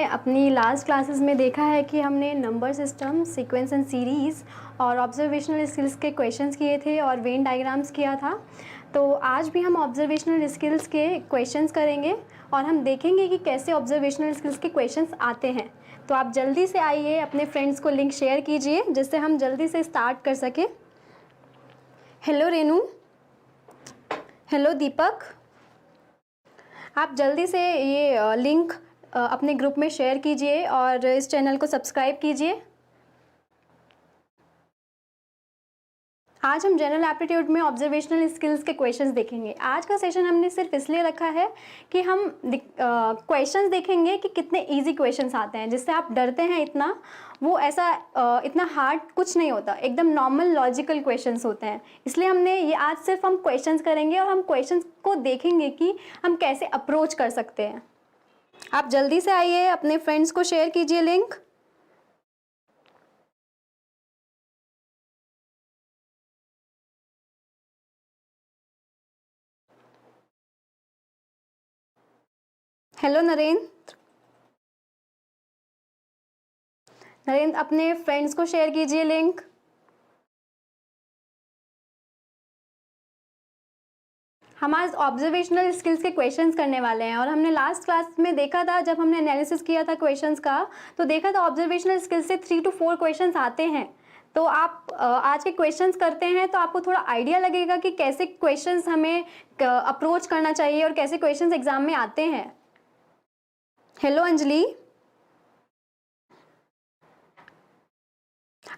अपनी last classes में देखा है कि हमने number system, sequence and series और ऑब्जर्वेशनल स्किल्स के क्वेश्चंस किए थे और वेन डायग्राम्स किया था। तो आज भी हम ऑब्जर्वेशनल स्किल्स के क्वेश्चंस करेंगे और हम देखेंगे कि कैसे ऑब्जर्वेशनल स्किल्स के क्वेश्चंस आते हैं। तो आप जल्दी से आइए, अपने फ्रेंड्स को लिंक शेयर कीजिए जिससे हम जल्दी से स्टार्ट कर सकें। हेलो रेनू, हेलो दीपक, आप जल्दी से ये लिंक अपने ग्रुप में शेयर कीजिए और इस चैनल को सब्सक्राइब कीजिए। आज हम जनरल एप्टीट्यूड में ऑब्जर्वेशनल स्किल्स के क्वेश्चंस देखेंगे। आज का सेशन हमने सिर्फ इसलिए रखा है कि हम क्वेश्चंस देखेंगे कि कितने इजी क्वेश्चंस आते हैं, जिससे आप डरते हैं इतना, वो ऐसा इतना हार्ड कुछ नहीं होता, एकदम नॉर्मल लॉजिकल क्वेश्चंस होते हैं। इसलिए हमने ये आज सिर्फ हम क्वेश्चंस करेंगे और हम क्वेश्चंस को देखेंगे कि हम कैसे अप्रोच कर सकते हैं। आप जल्दी से आइए, अपने फ्रेंड्स को शेयर कीजिए लिंक। हेलो नरेंद्र, नरेंद्र अपने फ्रेंड्स को शेयर कीजिए लिंक। हम आज ऑब्जर्वेशनल स्किल्स के क्वेश्चंस करने वाले हैं और हमने लास्ट क्लास में देखा था, जब हमने एनालिसिस किया था क्वेश्चंस का, तो देखा था ऑब्जर्वेशनल स्किल्स से 3 to 4 क्वेश्चंस आते हैं। तो आप आज के क्वेश्चंस करते हैं तो आपको थोड़ा आइडिया लगेगा कि कैसे क्वेश्चंस हमें अप्रोच करना चाहिए और कैसे क्वेश्चंस एग्जाम में आते हैं। हेलो अंजलि,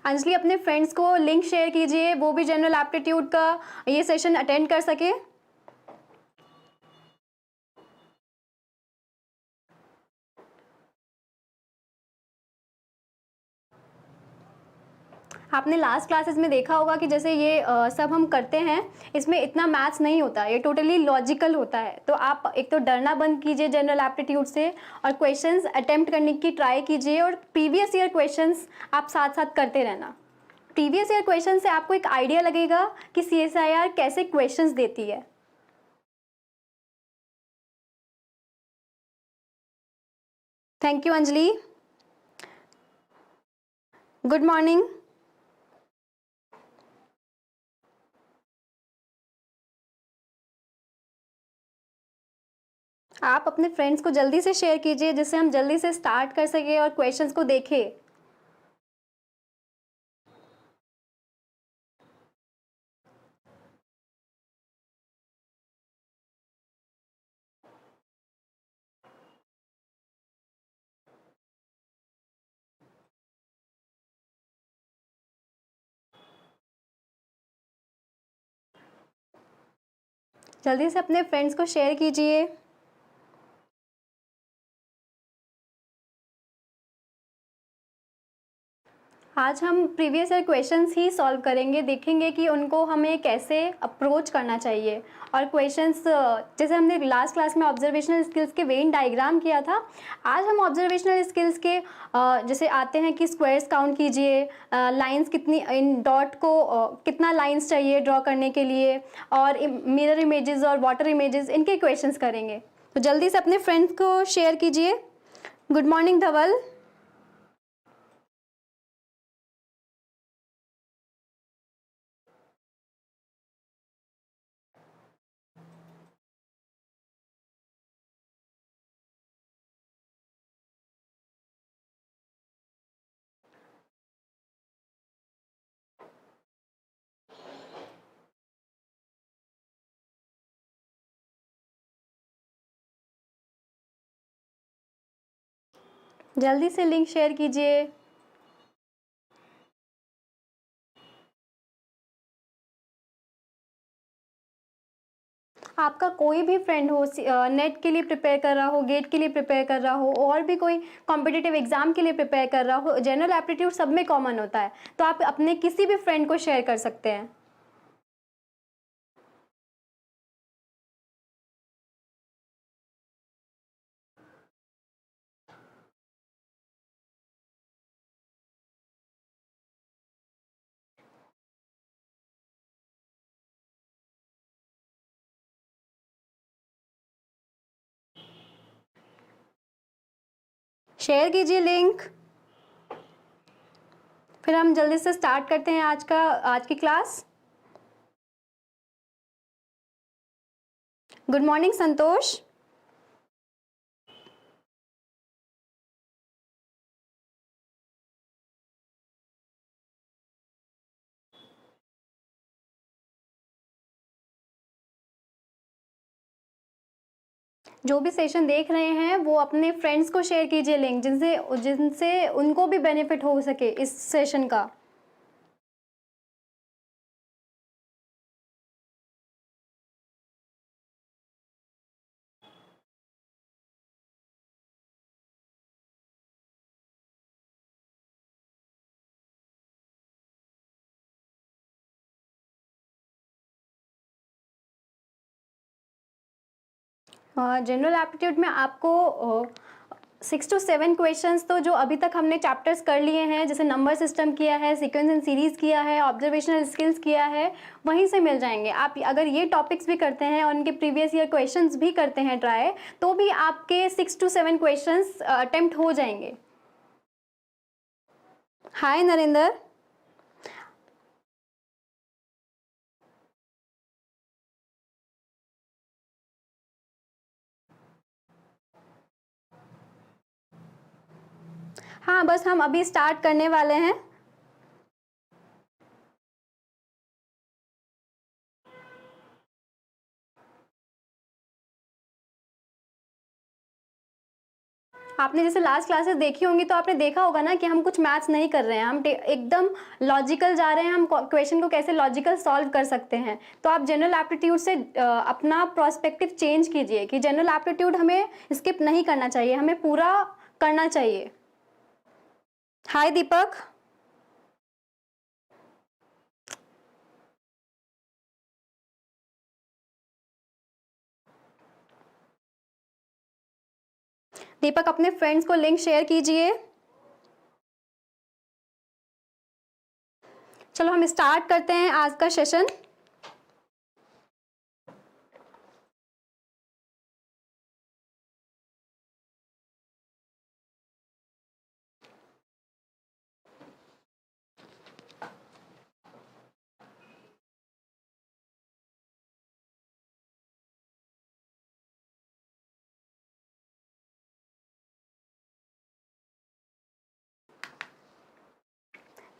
अंजलि अपने फ्रेंड्स को लिंक शेयर कीजिए, वो भी जनरल एप्टीट्यूड का ये सेशन अटेंड कर सके। आपने लास्ट क्लासेस में देखा होगा कि जैसे ये सब हम करते हैं, इसमें इतना मैथ्स नहीं होता, ये टोटली लॉजिकल होता है। तो आप एक तो डरना बंद कीजिए जनरल एप्टीट्यूड से और क्वेश्चंस अटेम्प्ट करने की ट्राई कीजिए और प्रीवियस ईयर क्वेश्चंस आप साथ साथ करते रहना। प्रीवियस ईयर क्वेश्चन से आपको एक आइडिया लगेगा कि CSIR कैसे क्वेश्चंस देती है। Thank you Anjali, good morning. आप अपने फ्रेंड्स को जल्दी से शेयर कीजिए जिससे हम जल्दी से स्टार्ट कर सके और क्वेश्चंस को देखें। जल्दी से अपने फ्रेंड्स को शेयर कीजिए। आज हम प्रीवियस ईयर क्वेश्चंस ही सॉल्व करेंगे, देखेंगे कि उनको हमें कैसे अप्रोच करना चाहिए। और क्वेश्चंस जैसे हमने लास्ट क्लास में ऑब्जर्वेशनल स्किल्स के वेन डायग्राम किया था, आज हम ऑब्जर्वेशनल स्किल्स के जैसे आते हैं कि स्क्वायर्स काउंट कीजिए, लाइंस कितनी, इन डॉट को कितना लाइंस चाहिए ड्रॉ करने के लिए, और मिरर इमेजेस और वाटर इमेजेस, इनके क्वेश्चंस करेंगे। तो जल्दी से अपने फ्रेंड्स को शेयर कीजिए। गुड मॉर्निंग धवल। जल्दी से लिंक शेयर कीजिए। आपका कोई भी फ्रेंड हो, नेट के लिए प्रिपेयर कर रहा हो, गेट के लिए प्रिपेयर कर रहा हो, और भी कोई कॉम्पिटिटिव एग्जाम के लिए प्रिपेयर कर रहा हो, जनरल एप्टीट्यूड सब में कॉमन होता है, तो आप अपने किसी भी फ्रेंड को शेयर कर सकते हैं। शेयर कीजिए लिंक। फिर हम जल्दी से स्टार्ट करते हैं आज की क्लास। गुड मॉर्निंग संतोष। जो भी सेशन देख रहे हैं वो अपने फ्रेंड्स को शेयर कीजिए लिंक, जिनसे जिनसे उनको भी बेनिफिट हो सके इस सेशन का। जनरल एप्टीट्यूड में आपको 6 to 7 क्वेश्चंस तो जो अभी तक हमने चैप्टर्स कर लिए हैं, जैसे नंबर सिस्टम किया है, सीक्वेंस एंड सीरीज किया है, ऑब्जर्वेशनल स्किल्स किया है, वहीं से मिल जाएंगे। आप अगर ये टॉपिक्स भी करते हैं और उनके प्रीवियस ईयर क्वेश्चंस भी करते हैं ट्राई, तो भी आपके 6 to 7 क्वेश्चंस अटेम्प्ट हो जाएंगे। हाय नरेंद्र। हाँ, बस हम अभी स्टार्ट करने वाले हैं। आपने जैसे लास्ट क्लासेस देखी होंगी तो आपने देखा होगा ना कि हम कुछ मैथ्स नहीं कर रहे हैं, हम एकदम लॉजिकल जा रहे हैं। हम क्वेश्चन को कैसे लॉजिकल सॉल्व कर सकते हैं। तो आप जनरल एप्टीट्यूड से अपना प्रोस्पेक्टिव चेंज कीजिए कि जनरल एप्टीट्यूड हमें स्किप नहीं करना चाहिए, हमें पूरा करना चाहिए। हाय दीपक। दीपक अपने फ्रेंड्स को लिंक शेयर कीजिए। चलो हम स्टार्ट करते हैं आज का सेशन।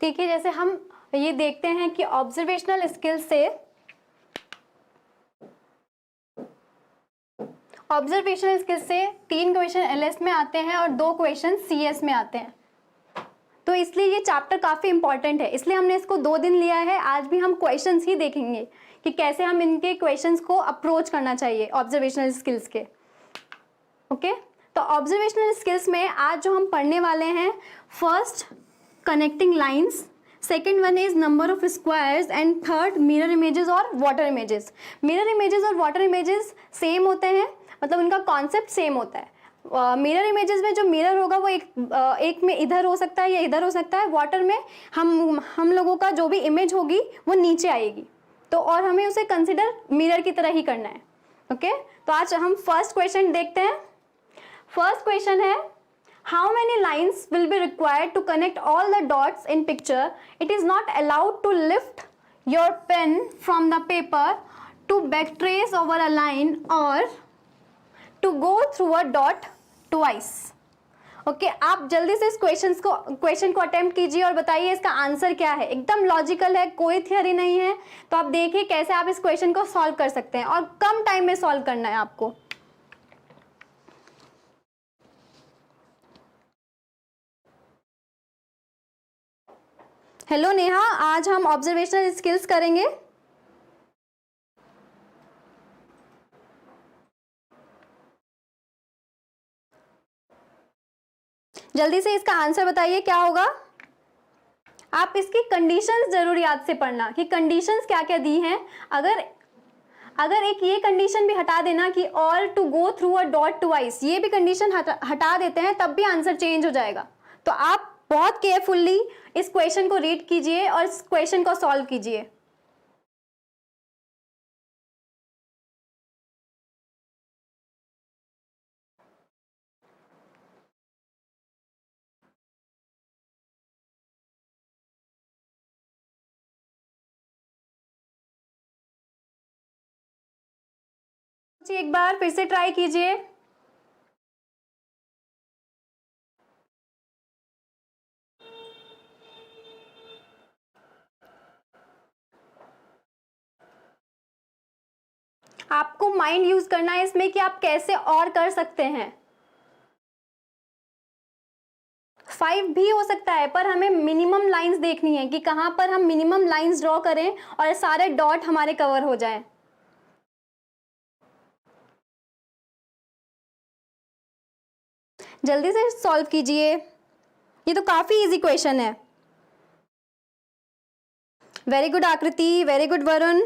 देखिए, जैसे हम ये देखते हैं कि ऑब्जर्वेशनल स्किल्स से ऑब्जर्वेशनल स्किल्स से 3 क्वेश्चन एलएस में आते हैं और 2 क्वेश्चन सीएस में आते हैं। तो इसलिए ये चैप्टर काफ़ी इंपॉर्टेंट है, इसलिए हमने इसको 2 दिन लिया है। आज भी हम क्वेश्चंस ही देखेंगे कि कैसे हम इनके क्वेश्चंस को अप्रोच करना चाहिए ऑब्जर्वेशनल स्किल्स के। ओके, तो ऑब्जर्वेशनल स्किल्स में आज जो हम पढ़ने वाले हैं, first connecting lines, second one is number of squares and third mirror images और वाटर इमेजेस। मिरर इमेजेस और वाटर इमेजेस सेम होते हैं, मतलब उनका कॉन्सेप्ट सेम होता है। मिरर इमेजेस में जो मिरर होगा वो एक में इधर हो सकता है या इधर हो सकता है। वाटर में हम लोगों का जो भी इमेज होगी वो नीचे आएगी, तो और हमें उसे कंसिडर मिरर की तरह ही करना है। ओके, तो आज हम फर्स्ट क्वेश्चन देखते हैं। फर्स्ट क्वेश्चन है, how many lines will be required to connect all the dots in picture? It is not allowed to lift your pen from the paper to backtrace over a line or to go through a dot twice. Okay, आप जल्दी से इस question को attempt कीजिए और बताइए इसका answer क्या है। एकदम लॉजिकल है, कोई थियरी नहीं है। तो आप देखिए कैसे आप इस क्वेश्चन को सॉल्व कर सकते हैं और कम टाइम में सॉल्व करना है आपको। हेलो नेहा, आज हम ऑब्जर्वेशनल स्किल्स करेंगे। जल्दी से इसका आंसर बताइए क्या होगा। आप इसकी कंडीशंस जरूर याद से पढ़ना कि कंडीशंस क्या क्या दी हैं। अगर एक ये कंडीशन भी हटा देना कि all to go through a dot twice, ये भी कंडीशन हटा देते हैं, तब भी आंसर चेंज हो जाएगा। तो आप बहुत केयरफुल्ली इस क्वेश्चन को रीड कीजिए और इस क्वेश्चन को सॉल्व कीजिए। एक बार फिर से ट्राई कीजिए। आपको माइंड यूज करना है इसमें कि आप कैसे और कर सकते हैं। 5 भी हो सकता है, पर हमें मिनिमम लाइंस देखनी है कि कहां पर हम मिनिमम लाइंस ड्रॉ करें और सारे डॉट हमारे कवर हो जाएं। जल्दी से सॉल्व कीजिए, ये तो काफी इजी क्वेश्चन है। वेरी गुड आकृति, वेरी गुड वरुण।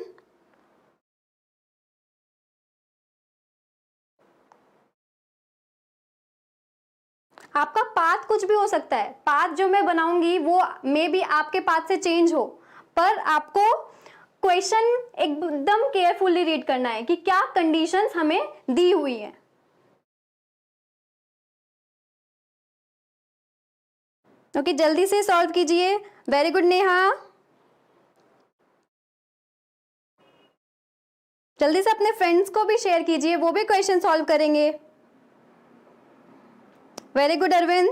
आपका पाथ कुछ भी हो सकता है, पाथ जो मैं बनाऊंगी वो मे बी आपके पाथ से चेंज हो, पर आपको क्वेश्चन एकदम केयरफुली रीड करना है कि क्या कंडीशंस हमें दी हुई है। ओके, जल्दी से सॉल्व कीजिए। वेरी गुड नेहा, जल्दी से अपने फ्रेंड्स को भी शेयर कीजिए, वो भी क्वेश्चन सॉल्व करेंगे। Very good Arvind.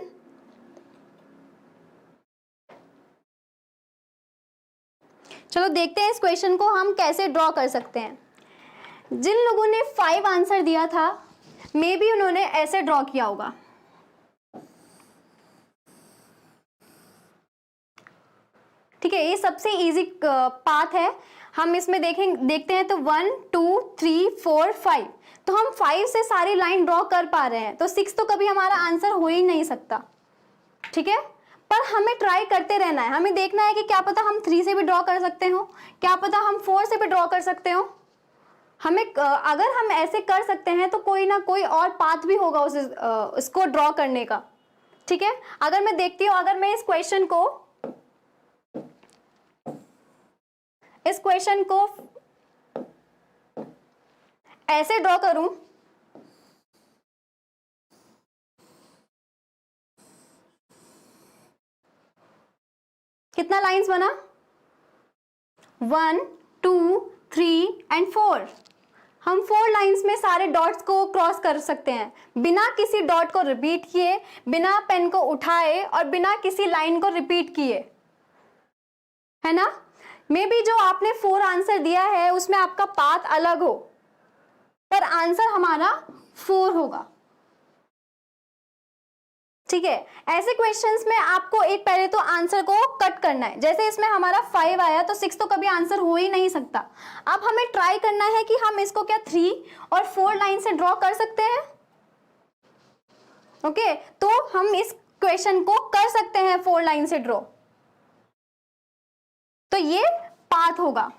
चलो देखते हैं इस क्वेश्चन को हम कैसे ड्रॉ कर सकते हैं। जिन लोगों ने 5 आंसर दिया था, मे बी उन्होंने ऐसे ड्रॉ किया होगा। ठीक है, ये सबसे इजी पाथ है। हम इसमें देखते हैं तो 1 2 3 4 5, तो हम 5 से सारी लाइन ड्रॉ कर पा रहे हैं, तो 6 तो कभी हमारा आंसर हो ही नहीं सकता। ठीक है, पर हमें ट्राई करते रहना है, हमें देखना है कि क्या पता हम 3 से भी ड्रॉ कर सकते हो, क्या पता हम 4 से भी ड्रॉ कर सकते हो। हमें अगर हम ऐसे कर सकते हैं तो कोई ना कोई और पाथ भी होगा उसको ड्रॉ करने का। ठीक है, अगर मैं देखती हूँ, अगर मैं इस क्वेश्चन को ऐसे ड्रॉ करूं, कितना लाइंस बना? 1 2 3 एंड 4। हम 4 लाइंस में सारे डॉट्स को क्रॉस कर सकते हैं बिना किसी डॉट को रिपीट किए, बिना पेन को उठाए और बिना किसी लाइन को रिपीट किए, है ना। मे बी जो आपने 4 आंसर दिया है उसमें आपका पाथ अलग हो, पर आंसर हमारा 4 होगा। ठीक है, ऐसे क्वेश्चंस में आपको एक पहले तो आंसर को कट करना है। जैसे इसमें हमारा 5 आया तो 6 तो कभी आंसर हो ही नहीं सकता। अब हमें ट्राई करना है कि हम इसको क्या 3 और 4 लाइन से ड्रॉ कर सकते हैं। ओके, तो हम इस क्वेश्चन को कर सकते हैं 4 लाइन से ड्रॉ, तो ये पाथ होगा।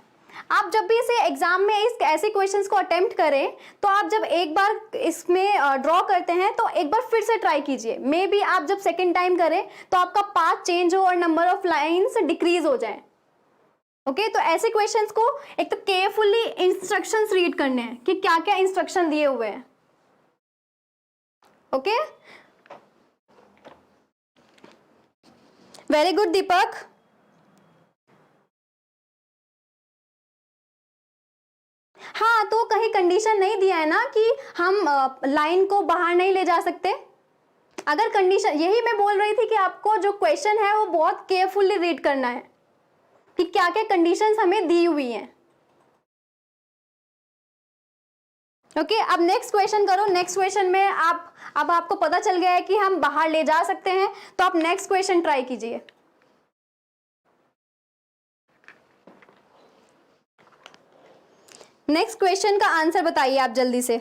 आप जब भी इसे एग्जाम में इस ऐसे क्वेश्चंस को अटेम्प्ट करें, तो आप जब एक बार इसमें ड्रॉ करते हैं तो एक बार फिर से ट्राई कीजिए। मे बी आप जब सेकेंड टाइम करें तो आपका पाथ चेंज हो और नंबर ऑफ लाइंस डिक्रीज हो जाए। ओके, तो ऐसे क्वेश्चंस को एक तो केयरफुली इंस्ट्रक्शंस रीड करने हैं कि क्या क्या इंस्ट्रक्शन दिए हुए हैं। ओके, वेरी गुड दीपक। हाँ, तो कहीं कंडीशन नहीं दिया है ना कि हम लाइन को बाहर नहीं ले जा सकते। अगर कंडीशन, यही मैं बोल रही थी कि आपको जो क्वेश्चन है वो बहुत केयरफुली रीड करना है कि क्या क्या कंडीशंस हमें दी हुई हैं। ओके, अब नेक्स्ट क्वेश्चन करो। नेक्स्ट क्वेश्चन में अब आपको पता चल गया है कि हम बाहर ले जा सकते हैं, तो आप नेक्स्ट क्वेश्चन ट्राई कीजिए। नेक्स्ट क्वेश्चन का आंसर बताइए आप जल्दी से।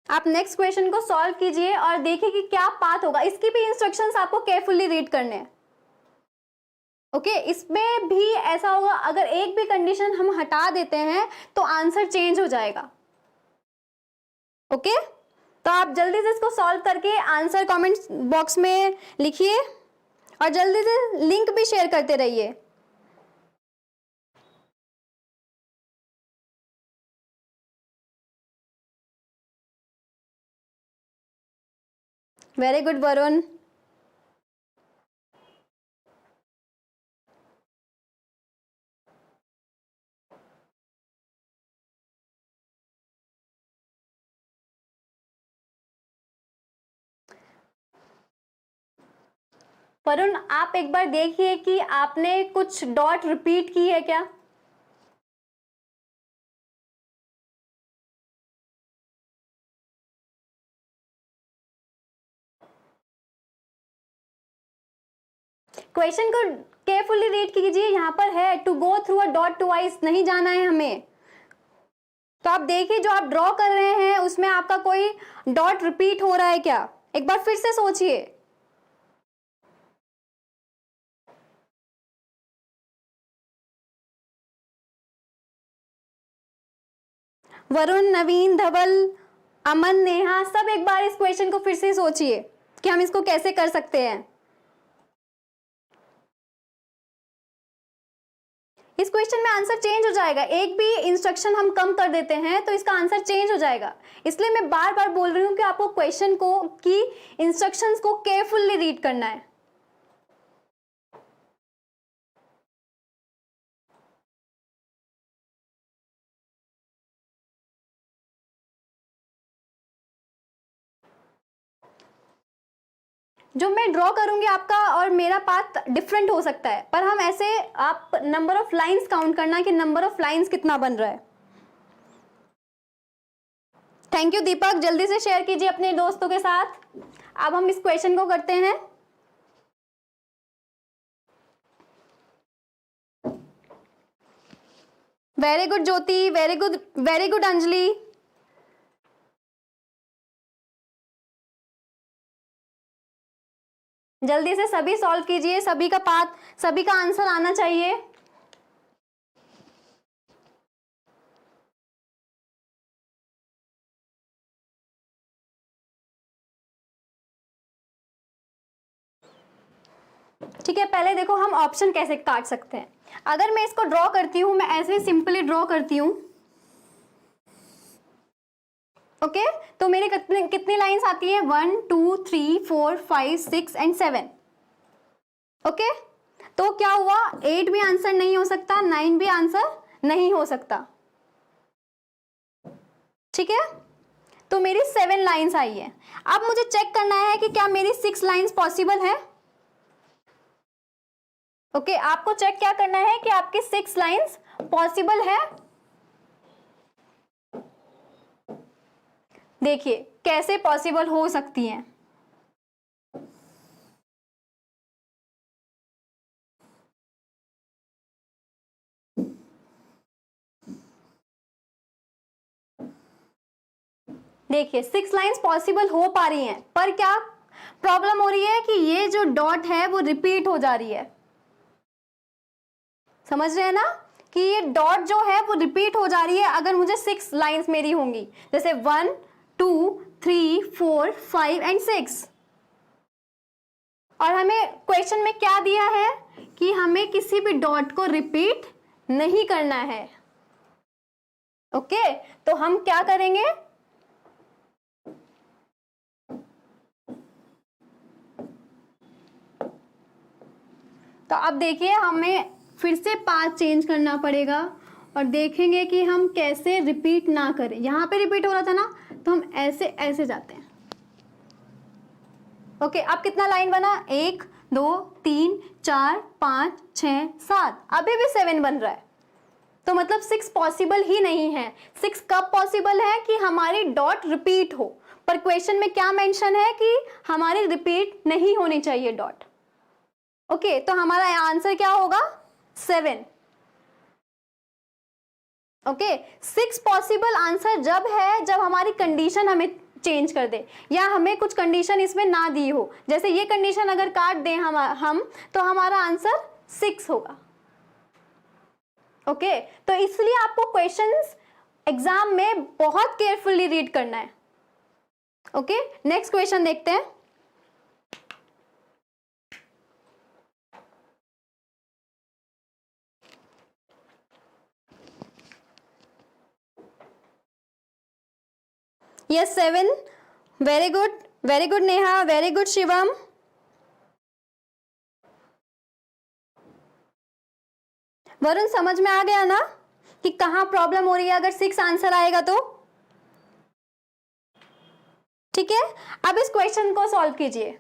आप नेक्स्ट क्वेश्चन को सॉल्व कीजिए और देखिए कि क्या पाथ होगा। इसकी भी इंस्ट्रक्शंस आपको केयरफुली रीड करने हैं। ओके, इसमें भी ऐसा होगा, अगर एक भी कंडीशन हम हटा देते हैं तो आंसर चेंज हो जाएगा। ओके, तो आप जल्दी से इसको सॉल्व करके आंसर कमेंट बॉक्स में लिखिए और जल्दी से लिंक भी शेयर करते रहिए। Very good Varun. वरुण, आप एक बार देखिए कि आपने कुछ डॉट रिपीट की है क्या। क्वेश्चन को केयरफुली रीड कीजिए, यहाँ पर है to go through a dot twice, नहीं जाना है हमें। तो आप देखिए जो आप ड्रॉ कर रहे हैं उसमें आपका कोई डॉट रिपीट हो रहा है क्या, एक बार फिर से सोचिए। वरुण, नवीन, धवल, अमन, नेहा, सब एक बार इस क्वेश्चन को फिर से सोचिए कि हम इसको कैसे कर सकते हैं। इस क्वेश्चन में आंसर चेंज हो जाएगा, एक भी इंस्ट्रक्शन हम कम कर देते हैं तो इसका आंसर चेंज हो जाएगा। इसलिए मैं बार बार बोल रही हूं कि आपको क्वेश्चन को की इंस्ट्रक्शंस को केयरफुली रीड करना है। जो मैं ड्रॉ करूंगी आपका और मेरा पाथ डिफरेंट हो सकता है, पर हम ऐसे, आप नंबर ऑफ लाइंस काउंट करना कि नंबर ऑफ लाइंस कितना बन रहा है। थैंक यू दीपक, जल्दी से शेयर कीजिए अपने दोस्तों के साथ। अब हम इस क्वेश्चन को करते हैं। वेरी गुड ज्योति, वेरी गुड अंजलि। जल्दी से सभी सॉल्व कीजिए, सभी का पाथ, सभी का आंसर आना चाहिए। ठीक है, पहले देखो हम ऑप्शन कैसे काट सकते हैं। अगर मैं इसको ड्रॉ करती हूं, मैं ऐसे सिंपली ड्रॉ करती हूं, ओके, तो मेरे कितनी लाइंस आती है, 1 2 3 4 5 6 एंड 7। ओके, तो क्या हुआ, 8 भी आंसर नहीं हो सकता, 9 भी आंसर नहीं हो सकता। ठीक है, तो मेरी 7 लाइंस आई है। अब मुझे चेक करना है कि क्या मेरी 6 लाइंस पॉसिबल है। ओके, आपको चेक क्या करना है कि आपकी 6 लाइंस पॉसिबल है। देखिए कैसे पॉसिबल हो सकती हैं। देखिए 6 लाइंस पॉसिबल हो पा रही हैं, पर क्या प्रॉब्लम हो रही है कि ये जो डॉट है वो रिपीट हो जा रही है। समझ रहे हैं ना कि ये डॉट जो है वो रिपीट हो जा रही है। अगर मुझे 6 लाइंस मेरी होंगी, जैसे 1 2 3 4 5 एंड 6, और हमें क्वेश्चन में क्या दिया है कि हमें किसी भी डॉट को रिपीट नहीं करना है। ओके, तो हम क्या करेंगे, तो अब देखिए हमें फिर से पाथ चेंज करना पड़ेगा और देखेंगे कि हम कैसे रिपीट ना करें। यहां पे रिपीट हो रहा था ना, तो हम ऐसे ऐसे जाते हैं। ओके, अब कितना लाइन बना, 1 2 3 4 5 6 7, अभी भी 7 बन रहा है। तो मतलब 6 पॉसिबल ही नहीं है। 6 कब पॉसिबल है कि हमारी डॉट रिपीट हो, पर क्वेश्चन में क्या मेंशन है कि हमारी रिपीट नहीं होनी चाहिए डॉट। ओके, तो हमारा आंसर क्या होगा, 7। ओके, 6 पॉसिबल आंसर जब है जब हमारी कंडीशन हमें चेंज कर दे, या हमें कुछ कंडीशन इसमें ना दी हो। जैसे ये कंडीशन अगर काट दें हम तो हमारा आंसर 6 होगा। ओके, तो इसलिए आपको क्वेश्चंस एग्जाम में बहुत केयरफुली रीड करना है। ओके, नेक्स्ट क्वेश्चन देखते हैं। Yes 7, very good Neha, very good Shivam. Varun, समझ में आ गया ना कि कहां प्रॉब्लम हो रही है अगर 6 आंसर आएगा तो। ठीक है, अब इस क्वेश्चन को सॉल्व कीजिए।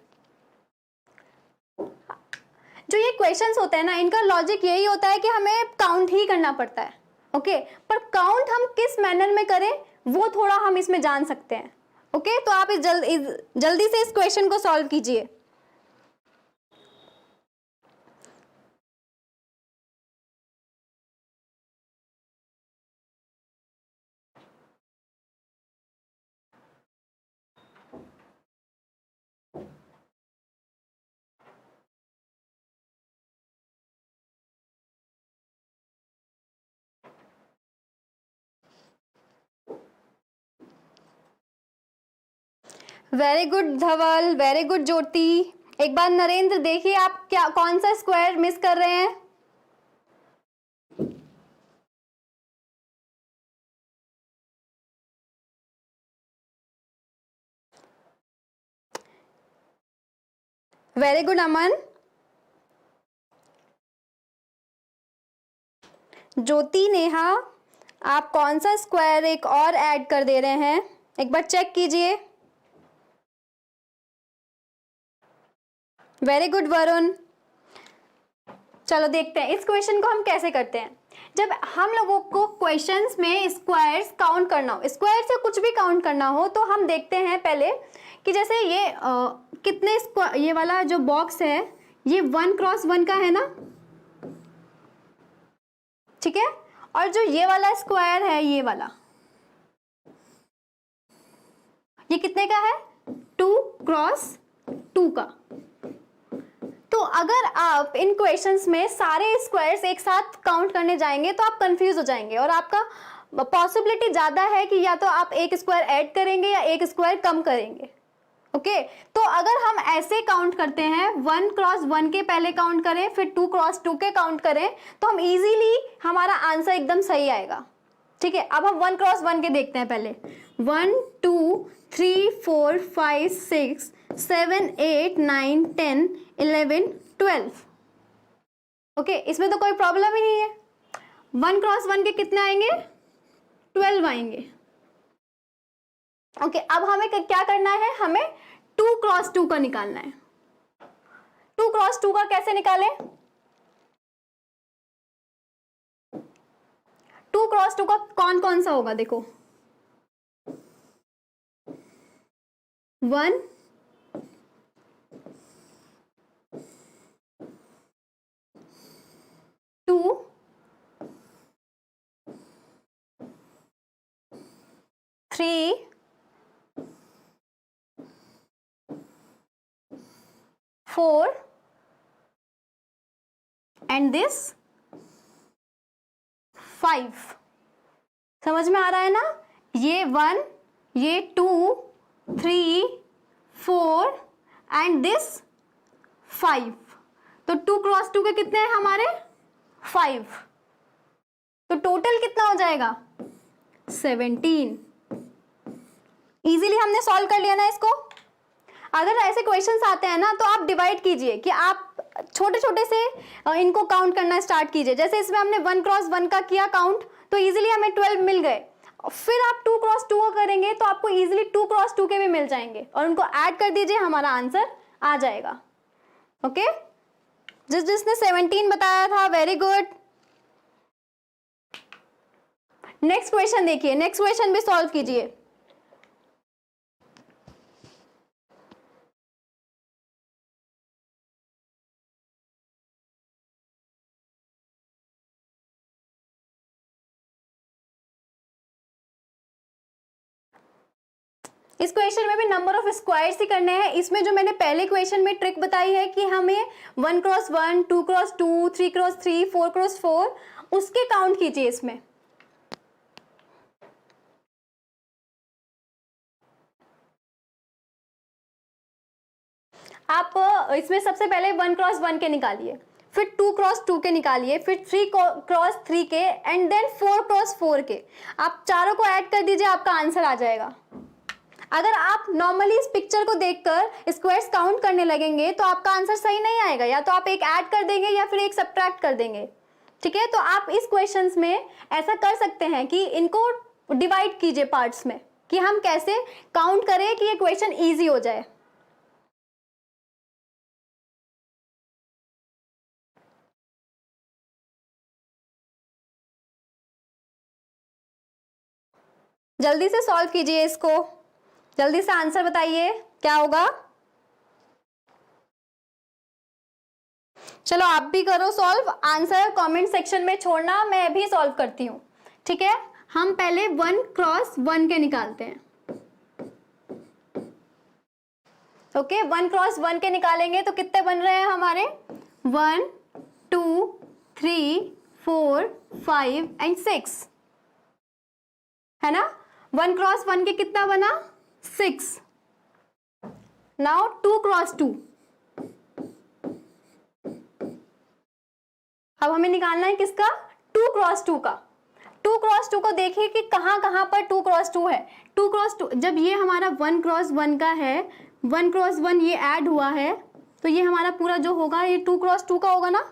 जो ये क्वेश्चंस होते हैं ना, इनका लॉजिक यही होता है कि हमें काउंट ही करना पड़ता है, ओके। पर काउंट हम किस मैनर में करें वो थोड़ा हम इसमें जान सकते हैं, ओके। तो आप जल्दी से इस क्वेश्चन को सॉल्व कीजिए। वेरी गुड धवल, वेरी गुड ज्योति। एक बार नरेंद्र देखिए आप क्या कौन सा स्क्वायर मिस कर रहे हैं। वेरी गुड अमन। ज्योति, नेहा, आप कौन सा स्क्वायर एक और ऐड कर दे रहे हैं, एक बार चेक कीजिए। Very good Varun. चलो देखते हैं इस क्वेश्चन को हम कैसे करते हैं। जब हम लोगों को क्वेश्चंस में स्क्वायर्स काउंट करना हो, स्क्वायर से कुछ भी काउंट करना हो, तो हम देखते हैं पहले कि जैसे ये कितने ये वाला जो बॉक्स है ये 1 क्रॉस 1 का है ना, ठीक है। और जो ये वाला स्क्वायर है ये वाला, ये कितने का है, 2 क्रॉस 2 का। तो अगर आप इन क्वेश्चंस में सारे स्क्वायर्स एक साथ काउंट करने जाएंगे तो आप कंफ्यूज हो जाएंगे और आपका पॉसिबिलिटी ज्यादा है कि या तो आप एक स्क्वायर ऐड करेंगे या एक स्क्वायर कम करेंगे, ओके। तो अगर हम ऐसे काउंट करते हैं, 1 क्रॉस 1 के पहले काउंट करें, फिर 2 क्रॉस 2 के काउंट करें, तो हम इजीली हमारा आंसर एकदम सही आएगा, ठीक है। अब हम 1 क्रॉस 1 के देखते हैं पहले। 1 2 3 4 5 6 7 8 9 10 11 12, ओके। इसमें तो कोई प्रॉब्लम ही नहीं है। 1 क्रॉस 1 के कितने आएंगे, 12 आएंगे, ओके। अब हमें क्या करना है, हमें 2 क्रॉस 2 का निकालना है। 2 क्रॉस 2 का कैसे निकालें, 2 क्रॉस 2 का कौन कौन सा होगा, देखो 1 2 3 4 एंड दिस 5। समझ में आ रहा है ना, ये 1, ये 2 3 4 एंड दिस 5। तो 2 क्रॉस 2 के कितने हैं हमारे, 5। तो टोटल कितना हो जाएगा, 17। इजीली हमने सॉल्व कर लिया ना इसको। अगर ऐसे क्वेश्चंस आते हैं ना तो आप डिवाइड कीजिए कि आप छोटे छोटे से इनको काउंट करना स्टार्ट कीजिए। जैसे इसमें हमने 1 क्रॉस 1 का किया काउंट, तो इजीली हमें 12 मिल गए। फिर आप 2 क्रॉस 2 करेंगे तो आपको इजीली 2 क्रॉस 2 के भी मिल जाएंगे और उनको ऐड कर दीजिए, हमारा आंसर आ जाएगा, ओके। जिसने 17 बताया था, वेरी गुड। नेक्स्ट क्वेश्चन देखिए, नेक्स्ट क्वेश्चन भी सॉल्व कीजिए। इस क्वेश्चन में भी नंबर ऑफ स्क्वायर्स ही करने हैं। इसमें जो मैंने पहले क्वेश्चन में ट्रिक बताई है कि हमें 1 क्रॉस 1 2 क्रॉस 2 3 क्रॉस 3 4 क्रॉस 4 उसके काउंट कीजिए। इसमें आप इसमें सबसे पहले 1 क्रॉस 1 के निकालिए, फिर 2 क्रॉस 2 के निकालिए, फिर 3 क्रॉस 3 के एंड देन 4 क्रॉस 4 के। आप चारों को ऐड कर दीजिए, आपका आंसर आ जाएगा। अगर आप नॉर्मली इस पिक्चर को देखकर स्क्वायर्स काउंट करने लगेंगे तो आपका आंसर सही नहीं आएगा, या तो आप एक ऐड कर देंगे या फिर एक सब्ट्रैक्ट कर देंगे, ठीक है। तो आप इस क्वेश्चंस में ऐसा कर सकते हैं कि इनको डिवाइड कीजिए पार्ट्स में, कि हम कैसे काउंट करें कि ये क्वेश्चन ईजी हो जाए। जल्दी से सॉल्व कीजिए इसको, जल्दी से आंसर बताइए क्या होगा। चलो आप भी करो सॉल्व, आंसर कमेंट सेक्शन में छोड़ना, मैं भी सॉल्व करती हूँ, ठीक है। हम पहले 1 क्रॉस 1 के निकालते हैं। ओके 1 क्रॉस 1 के निकालेंगे तो कितने बन रहे हैं हमारे, 1 2 3 4 5 एंड 6, है ना। 1 क्रॉस 1 के कितना बना, 6। नाउ 2 क्रॉस 2, अब हमें निकालना है किसका, 2 क्रॉस 2 का। 2 क्रॉस 2 को देखिए कि कहां कहां पर 2 क्रॉस 2 है। 2 क्रॉस 2 जब ये हमारा 1 क्रॉस 1 का है, 1 क्रॉस 1 ये ऐड हुआ है तो ये हमारा पूरा जो होगा ये 2 क्रॉस 2 का होगा ना,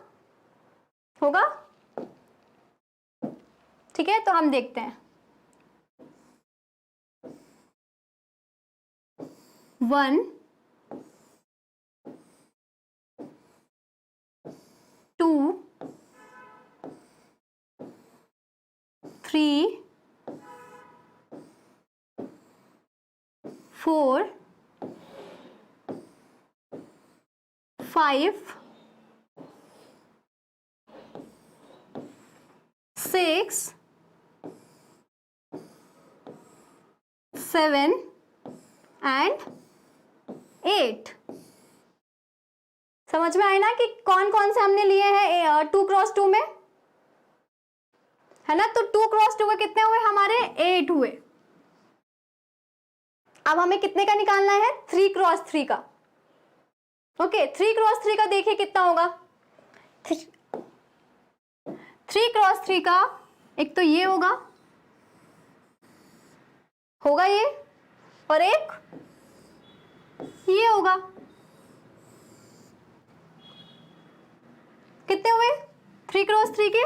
होगा, ठीक है। तो हम देखते हैं 1 2 3 4 5 6 7 एंड 8। समझ में आए ना कि कौन कौन से हमने लिए हैं 2 क्रॉस 2 में, है ना। तो 2 क्रॉस 2 के कितने हुए हमारे, 8 हुए। अब हमें कितने का निकालना है, 3 क्रॉस 3 का। ओके 3 क्रॉस 3 का देखिए कितना होगा, 3 क्रॉस 3 का एक तो ये होगा ये, और एक ये होगा। कितने हुए 3 क्रॉस 3 के,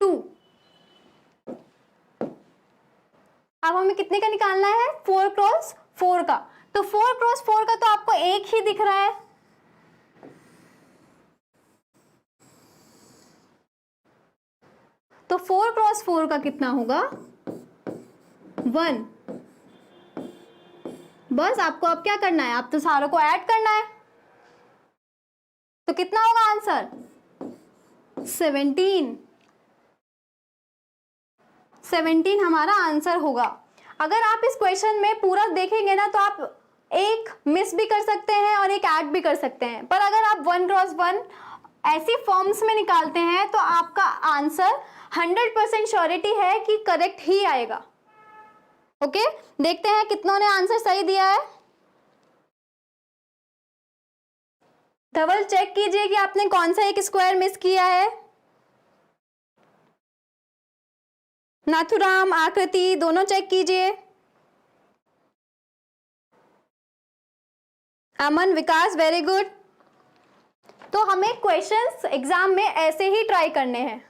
2। अब हमें कितने का निकालना है, 4 क्रॉस 4 का। तो 4 क्रॉस 4 का तो आपको एक ही दिख रहा है, तो 4 क्रॉस 4 का कितना होगा, 1। बस आपको अब क्या करना है, आप तो सारों को ऐड करना है। तो कितना होगा आंसर, 17 हमारा आंसर होगा। अगर आप इस क्वेश्चन में पूरा देखेंगे ना तो आप एक मिस भी कर सकते हैं और एक ऐड भी कर सकते हैं, पर अगर आप 1 क्रॉस 1 ऐसी फॉर्म्स में निकालते हैं तो आपका आंसर 100% श्योरिटी है कि करेक्ट ही आएगा। ओके देखते हैं कितनों ने आंसर सही दिया है। धवल चेक कीजिए कि आपने कौन सा एक स्क्वायर मिस किया है। नाथुराम, आकृति दोनों चेक कीजिए। अमन, विकास, वेरी गुड। तो हमें क्वेश्चंस एग्जाम में ऐसे ही ट्राई करने हैं।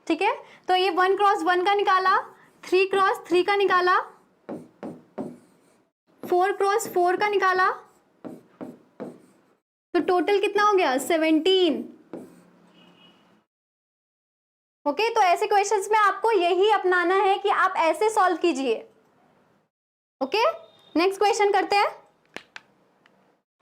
ठीक है तो ये 1 क्रॉस 1 का निकाला, 3 क्रॉस 3 का निकाला, 4 क्रॉस 4 का निकाला, तो टोटल कितना हो गया 17। ओके तो ऐसे क्वेश्चंस में आपको यही अपनाना है कि आप ऐसे सॉल्व कीजिए। ओके नेक्स्ट क्वेश्चन करते हैं।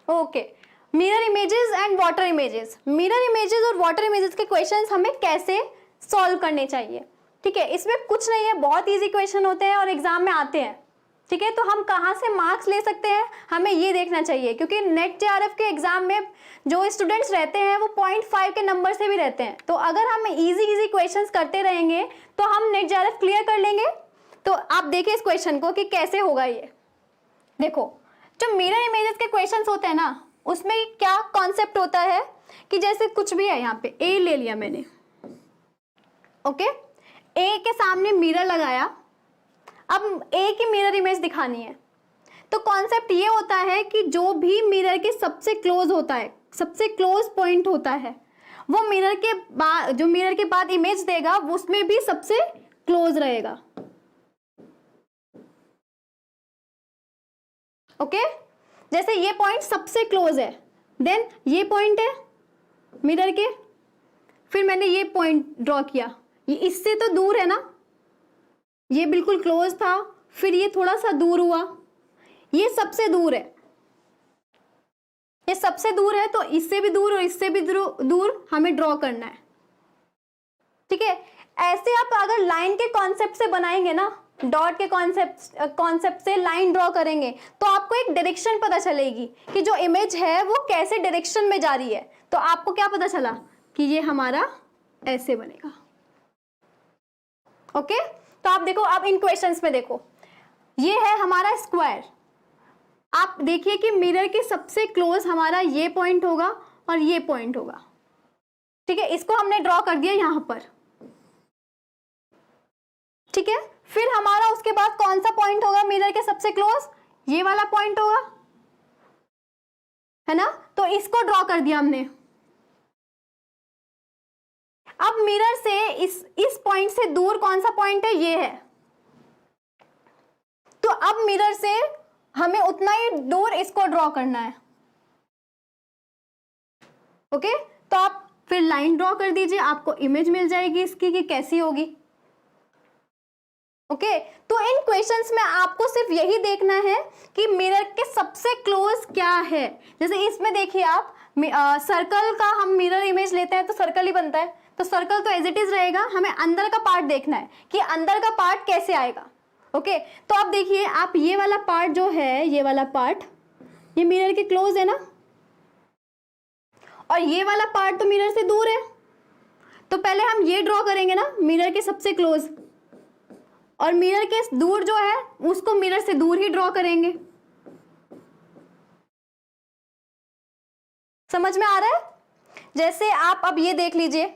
Okay mirror images and water images. Mirror images और वाटर इमेजेस के क्वेश्चंस हमें कैसे सॉल्व करने चाहिए। ठीक है इसमें कुछ नहीं है, बहुत इजी क्वेश्चन होते हैं और एग्जाम में आते हैं। ठीक है तो हम कहाँ से मार्क्स ले सकते हैं हमें ये देखना चाहिए, क्योंकि नेट जेआरएफ के एग्जाम में जो स्टूडेंट्स रहते हैं वो 0.5 के नंबर से भी रहते हैं। तो अगर हम इजी क्वेश्चंस करते रहेंगे तो हम नेट जेआरएफ क्लियर कर लेंगे। तो आप देखिए इस क्वेश्चन को कि कैसे होगा ये। देखो जो मिरर इमेजेस के क्वेश्चंस होते हैं ना उसमें क्या कॉन्सेप्ट होता है कि जैसे कुछ भी है, यहाँ पे ए ले लिया मैंने। ओके ए के सामने मिरर लगाया, अब ए की मिरर इमेज दिखानी है। तो कॉन्सेप्ट ये होता है कि जो भी मिरर के सबसे क्लोज होता है, सबसे क्लोज पॉइंट होता है, वो मिरर के बाद, जो मिरर के बाद इमेज देगा वो उसमें भी सबसे क्लोज रहेगा। ओके, जैसे ये पॉइंट सबसे क्लोज है, देन ये पॉइंट है मिरर के, फिर मैंने ये पॉइंट ड्रॉ किया, ये इससे तो दूर है ना, ये बिल्कुल क्लोज था, फिर ये थोड़ा सा दूर हुआ, ये सबसे दूर है, ये सबसे दूर है, तो इससे भी दूर और इससे भी दूर हमें ड्रॉ करना है। ठीक है, ऐसे आप अगर लाइन के कॉन्सेप्ट से बनाएंगे ना, डॉट के कॉन्सेप्ट से लाइन ड्रॉ करेंगे तो आपको एक डायरेक्शन पता चलेगी कि जो इमेज है वो कैसे डायरेक्शन में जा रही है। तो आपको क्या पता चला कि ये हमारा ऐसे बनेगा। ओके, तो आप देखो, अब इन क्वेश्चंस में देखो, ये है हमारा स्क्वायर, आप देखिए कि मिरर के सबसे क्लोज हमारा ये पॉइंट होगा और ये पॉइंट होगा। ठीक है, इसको हमने ड्रॉ कर दिया यहां पर। ठीक है, फिर हमारा उसके बाद कौन सा पॉइंट होगा मिरर के सबसे क्लोज, ये वाला पॉइंट होगा, है ना, तो इसको ड्रॉ कर दिया हमने। अब मिरर से इस पॉइंट से दूर कौन सा पॉइंट है, ये है, तो अब मिरर से हमें उतना ही दूर इसको ड्रॉ करना है। ओके, तो आप फिर लाइन ड्रॉ कर दीजिए, आपको इमेज मिल जाएगी इसकी कि कैसी होगी। ओके, तो इन क्वेश्चंस में आपको सिर्फ यही देखना है कि मिरर के सबसे क्लोज क्या है। जैसे इसमें देखिए आप, सर्कल का हम मिरर इमेज लेते हैं तो सर्कल ही बनता है, तो सर्कल तो एज इट इज रहेगा, हमें अंदर का पार्ट देखना है कि अंदर का पार्ट कैसे आएगा। ओके, तो आप देखिए, आप ये वाला पार्ट जो है, ये वाला पार्ट ये मिरर के क्लोज है ना, और ये वाला पार्ट तो मिरर से दूर है, तो पहले हम ये ड्रॉ करेंगे ना मिरर के सबसे क्लोज, और मिरर के दूर जो है उसको मिरर से दूर ही ड्रॉ करेंगे। समझ में आ रहा है? जैसे आप अब ये देख लीजिए,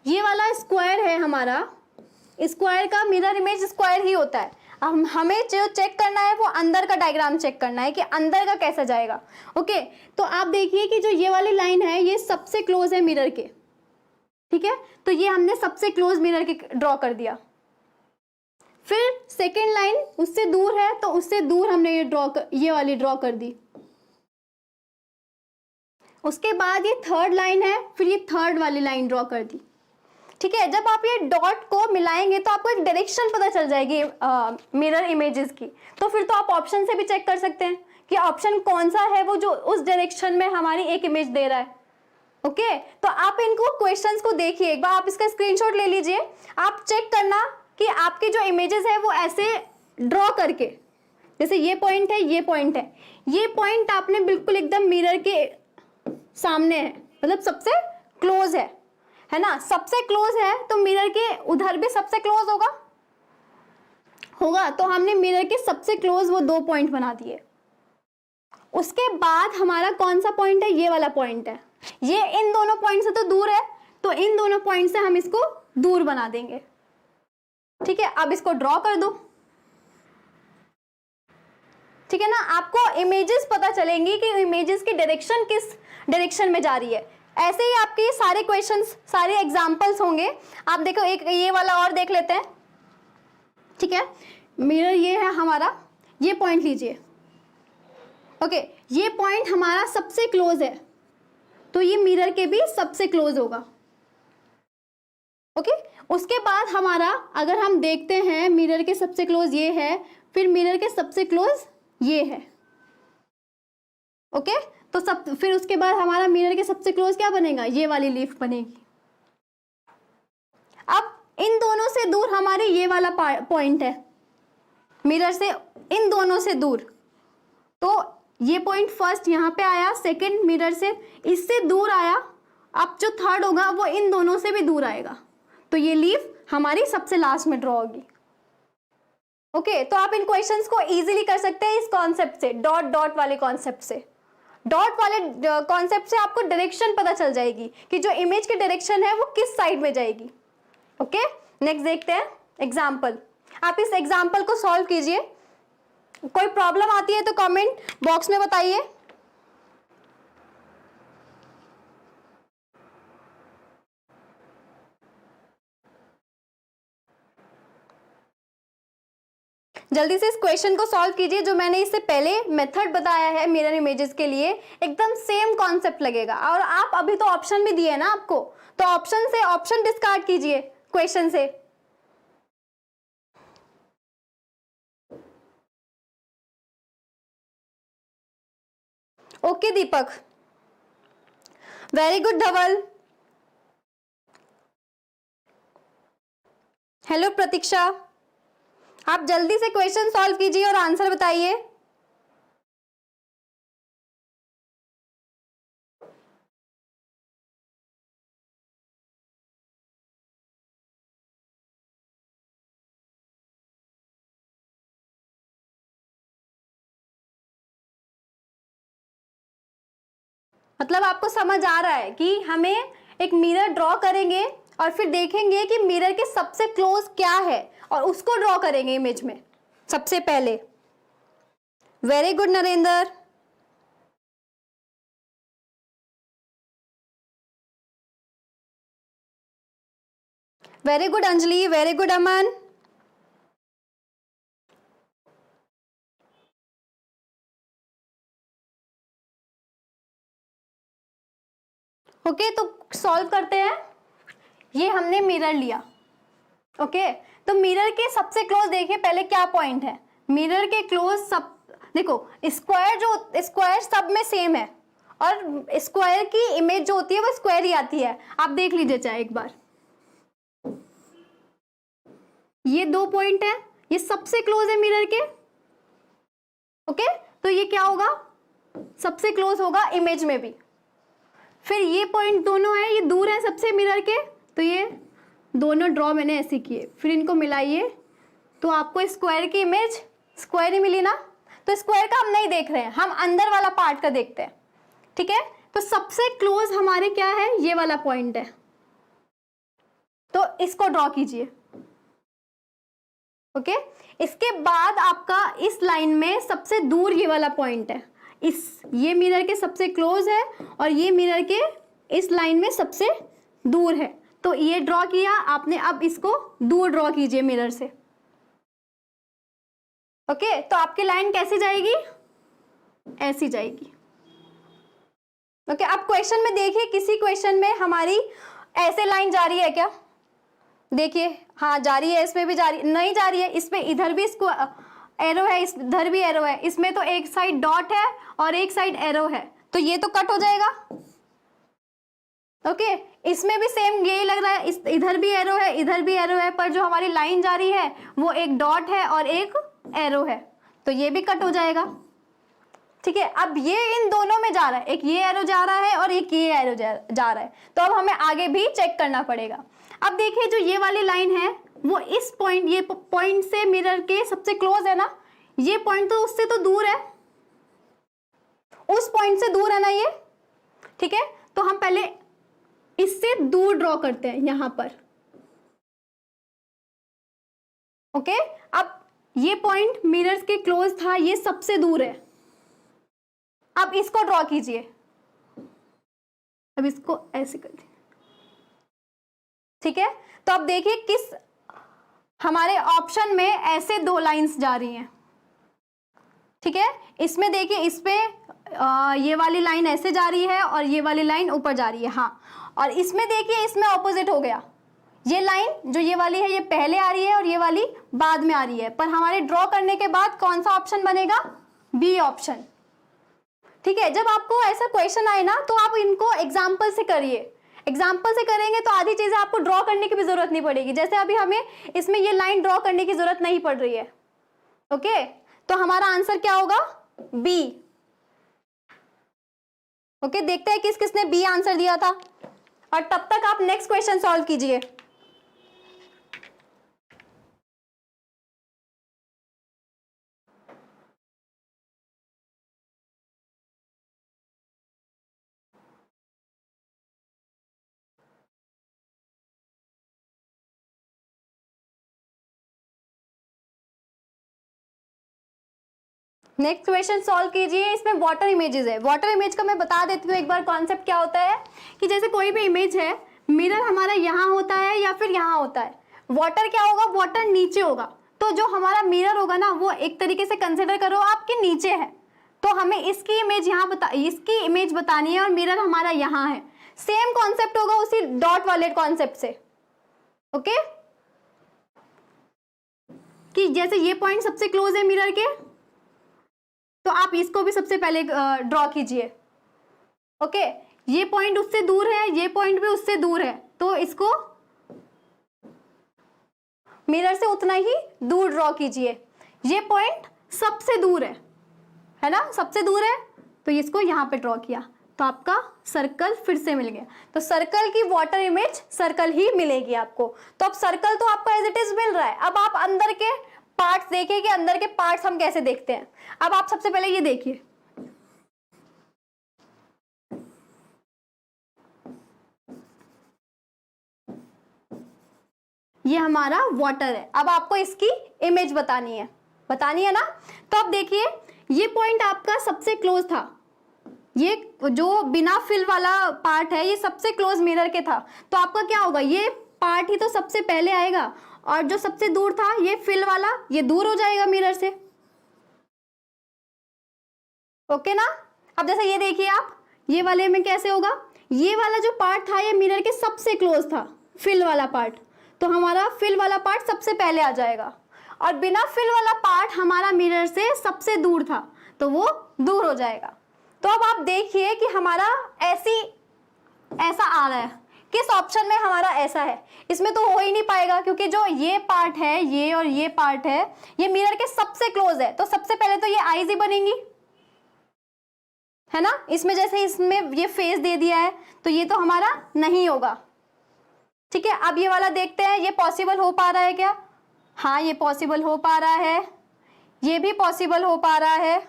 ये वाला स्क्वायर है हमारा, स्क्वायर का मिरर इमेज स्क्वायर ही होता है। अब हमें जो चेक करना है वो अंदर का डायग्राम चेक करना है कि अंदर का कैसा जाएगा। ओके, तो आप देखिए कि जो ये वाली लाइन है ये सबसे क्लोज है मिरर के। ठीक है, तो ये हमने सबसे क्लोज मिरर के ड्रॉ कर दिया। फिर सेकेंड लाइन उससे दूर है, तो उससे दूर हमने ये वाली ड्रॉ कर दी। उसके बाद ये थर्ड लाइन है, फिर ये थर्ड वाली लाइन ड्रॉ कर दी। ठीक है, जब आप ये डॉट को मिलाएंगे तो आपको एक डायरेक्शन पता चल जाएगी मिरर इमेजेस की। तो फिर तो आप ऑप्शन से भी चेक कर सकते हैं कि ऑप्शन कौन सा है वो जो उस डायरेक्शन में हमारी एक इमेज दे रहा है। ओके, तो आप इनको क्वेश्चंस को देखिए, एक बार आप इसका स्क्रीनशॉट ले लीजिए, आप चेक करना कि आपके जो इमेजेस है वो ऐसे ड्रॉ करके, जैसे ये पॉइंट है, ये पॉइंट है, ये पॉइंट आपने बिल्कुल एकदम मिरर के सामने है, मतलब सबसे क्लोज है ना, सबसे क्लोज है, तो मिरर के उधर भी सबसे क्लोज होगा, तो हमने मिरर के सबसे क्लोज वो 2 पॉइंट बना दिए। उसके बाद हमारा कौन सा पॉइंट है, ये वाला पॉइंट है, ये इन दोनों पॉइंट से तो दूर है, तो इन दोनों पॉइंट से हम इसको दूर बना देंगे। ठीक है, अब इसको ड्रॉ कर दो। ठीक है ना, आपको इमेजेस पता चलेंगी कि इमेजेस की डायरेक्शन किस डायरेक्शन में जा रही है। ऐसे ही आपके ये सारे क्वेश्चंस, सारे एग्जांपल्स होंगे। आप देखो, एक ये वाला और देख लेते हैं। ठीक है, मिरर ये है हमारा, ये पॉइंट लीजिए। ओके, ये पॉइंट हमारा सबसे क्लोज है, तो ये मिरर के भी सबसे क्लोज होगा। ओके, उसके बाद हमारा, अगर हम देखते हैं, मिरर के सबसे क्लोज ये है, फिर मिरर के सबसे क्लोज ये है। ओके, तो फिर उसके बाद हमारा मिरर के सबसे क्लोज क्या बनेगा, ये वाली लीफ बनेगी। अब इन दोनों से दूर हमारे ये वाला पॉइंट है, मिरर से इन दोनों से दूर, तो ये पॉइंट फर्स्ट यहाँ पे आया, सेकंड मिरर से इससे दूर आया, अब जो थर्ड होगा वो इन दोनों से भी दूर आएगा, तो ये लीफ हमारी सबसे लास्ट में ड्रॉ होगी। ओके, तो आप इन क्वेश्चंस को इजीली कर सकते हैं इस कॉन्सेप्ट से, डॉट डॉट वाले कॉन्सेप्ट से। डॉट वाले कॉन्सेप्ट से आपको डायरेक्शन पता चल जाएगी कि जो इमेज की डायरेक्शन है वो किस साइड में जाएगी। ओके, नेक्स्ट देखते हैं एग्जाम्पल। आप इस एग्जाम्पल को सॉल्व कीजिए। कोई प्रॉब्लम आती है तो कमेंट बॉक्स में बताइए। जल्दी से इस क्वेश्चन को सॉल्व कीजिए। जो मैंने इससे पहले मेथड बताया है मिरर इमेजेस के लिए, एकदम सेम कॉन्सेप्ट लगेगा। और आप अभी तो ऑप्शन भी दिए ना आपको, तो ऑप्शन से ऑप्शन डिस्कार्ड कीजिए क्वेश्चन से। ओके दीपक, वेरी गुड धवल। हेलो प्रतीक्षा, आप जल्दी से क्वेश्चन सॉल्व कीजिए और आंसर बताइए। मतलब आपको समझ आ रहा है कि हमें एक मिरर ड्रॉ करेंगे और फिर देखेंगे कि मिरर के सबसे क्लोज क्या है और उसको ड्रॉ करेंगे इमेज में सबसे पहले। Very good Narendra. Very good Anjali, very good Aman. Okay तो सॉल्व करते हैं। ये हमने मिरर लिया, ओके तो मिरर के सबसे क्लोज देखिए पहले क्या पॉइंट है। मिरर के क्लोज सब देखो, स्क्वायर जो स्क्वायर सब में सेम है और स्क्वायर की इमेज जो होती है वो स्क्वायर ही आती है। आप देख लीजिए चाहे एक बार, ये 2 पॉइंट है, ये सबसे क्लोज है मिरर के। ओके तो ये क्या होगा, सबसे क्लोज होगा इमेज में भी। फिर ये पॉइंट दोनों है, ये दूर है सबसे मिरर के, तो ये दोनों ड्रॉ मैंने ऐसे किए। फिर इनको मिलाइए तो आपको स्क्वायर की इमेज स्क्वायर ही मिली ना। तो स्क्वायर का हम नहीं देख रहे हैं, हम अंदर वाला पार्ट का देखते हैं। ठीक है, तो सबसे क्लोज हमारे क्या है, ये वाला पॉइंट है, तो इसको ड्रॉ कीजिए। ओके इसके बाद आपका इस लाइन में सबसे दूर ये वाला पॉइंट है, ये मिरर के सबसे क्लोज है और ये मिरर के इस लाइन में सबसे दूर है, तो ये ड्रॉ किया आपने। अब इसको दूर ड्रॉ कीजिए मिरर से। ओके तो आपकी लाइन कैसी जाएगी, ऐसी जाएगी। ओके अब क्वेश्चन में देखिए, किसी क्वेश्चन में हमारी ऐसे लाइन जा रही है क्या, देखिए हाँ जा रही है, इसमें भी जा रही नहीं जा रही है, इसमें इधर भी इसको एरो है, इधर भी एरो है, इसमें तो एक साइड डॉट है और एक साइड एरो है, तो ये तो कट हो जाएगा। ओके इसमें भी सेम यही लग रहा है, इधर भी एरो है, इधर भी एरो है, पर जो हमारी लाइन जा रही है वो एक डॉट है और एक एरो है, तो ये भी कट हो जाएगा। ठीक है, अब ये इन दोनों में जा रहा है, एक ये एरो जा रहा है और एक ये एरो जा रहा है, तो अब हमें आगे भी चेक करना पड़ेगा। अब देखिए जो ये वाली लाइन है वो इस पॉइंट, ये पॉइंट से मिरर के सबसे क्लोज है ना, ये पॉइंट तो उससे तो दूर है, उस पॉइंट से दूर है ना ये। ठीक है, तो हम पहले इससे दूर ड्रॉ करते हैं यहां पर। ओके अब ये पॉइंट मिरर्स के क्लोज था, ये सबसे दूर है, अब इसको ड्रॉ कीजिए। अब इसको ऐसे कर दीजिए। ठीक है, तो अब देखिए किस हमारे ऑप्शन में ऐसे 2 लाइंस जा रही हैं। ठीक है, इसमें देखिए इस पे ये वाली लाइन ऐसे जा रही है और ये वाली लाइन ऊपर जा रही है। हाँ, और इसमें देखिए इसमें ऑपोजिट हो गया, ये लाइन जो ये वाली है ये पहले आ रही है और ये वाली बाद में आ रही है, पर हमारे ड्रॉ करने के बाद कौन सा ऑप्शन बनेगा, बी ऑप्शन। ठीक है, जब आपको ऐसा क्वेश्चन आए ना तो आप इनको एग्जाम्पल से करिए, एग्जाम्पल से करेंगे तो आधी चीजें आपको ड्रॉ करने की भी जरूरत नहीं पड़ेगी। जैसे अभी हमें इसमें ये लाइन ड्रॉ करने की जरूरत नहीं पड़ रही है। ओके तो हमारा आंसर क्या होगा, बी। ओके देखते हैं किस किसने बी आंसर दिया था, और तब तक आप नेक्स्ट क्वेश्चन सॉल्व कीजिए। नेक्स्ट क्वेश्चन सॉल्व कीजिए। इसमें वाटर इमेजेस है। वाटर इमेज का मैं बता देती हूँ एक बार कॉन्सेप्ट क्या होता है, कि जैसे कोई भी इमेज है, मिरर हमारा यहाँ होता है या फिर यहाँ होता है। वाटर क्या होगा, वाटर नीचे होगा, तो जो हमारा मिरर होगा ना वो एक तरीके से कंसिडर करो आपके नीचे है, तो हमें इसकी इमेज इसकी इमेज बतानी है और मिरर हमारा यहाँ है। सेम कॉन्सेप्ट होगा उसी डॉट वाले कॉन्सेप्ट से, ओके। कि जैसे ये पॉइंट सबसे क्लोज है मिरर के, तो आप इसको भी सबसे पहले ड्रॉ कीजिए, ओके। ये पॉइंट उससे दूर है, ये पॉइंट भी उससे दूर है, तो इसको मिरर से उतना ही दूर ड्रॉ कीजिए। ये पॉइंट सबसे दूर है ना, सबसे दूर है, तो इसको यहाँ पे ड्रॉ किया, तो आपका सर्कल फिर से मिल गया। तो सर्कल की वाटर इमेज सर्कल ही मिलेगी आपको। तो अब सर्कल तो आपको एज इट इज मिल रहा है। अब आप अंदर के पार्ट्स देखिए कि अंदर के पार्ट्स हम कैसे देखते हैं। अब आप सबसे पहले ये देखिए, ये हमारा वाटर है। अब आपको इसकी इमेज बतानी है ना। तो अब देखिए, ये पॉइंट आपका सबसे क्लोज था, ये जो बिना फिल वाला पार्ट है ये सबसे क्लोज मिरर के था, तो आपका क्या होगा, ये पार्ट ही तो सबसे पहले आएगा, और जो सबसे दूर था ये फिल वाला, ये दूर हो जाएगा मिरर से, ओके ना। अब जैसे ये देखिए आप, ये वाले में कैसे होगा, ये वाला जो पार्ट था ये मिरर के सबसे क्लोज था, फिल वाला पार्ट, तो हमारा फिल वाला पार्ट सबसे पहले आ जाएगा, और बिना फिल वाला पार्ट हमारा मिरर से सबसे दूर था, तो वो दूर हो जाएगा। तो अब आप देखिए कि हमारा ऐसा आ रहा है, किस ऑप्शन में हमारा ऐसा है, इसमें तो हो ही नहीं पाएगा, क्योंकि जो ये पार्ट है, ये और ये पार्ट है, ये मिरर के सबसे क्लोज है, तो सबसे पहले तो ये आईज ही बनेंगी, है ना। इसमें जैसे इसमें ये फेस दे दिया है, तो ये तो हमारा नहीं होगा, ठीक है। अब ये वाला देखते हैं, ये पॉसिबल हो पा रहा है क्या, हाँ ये पॉसिबल हो पा रहा है, ये भी पॉसिबल हो पा रहा है,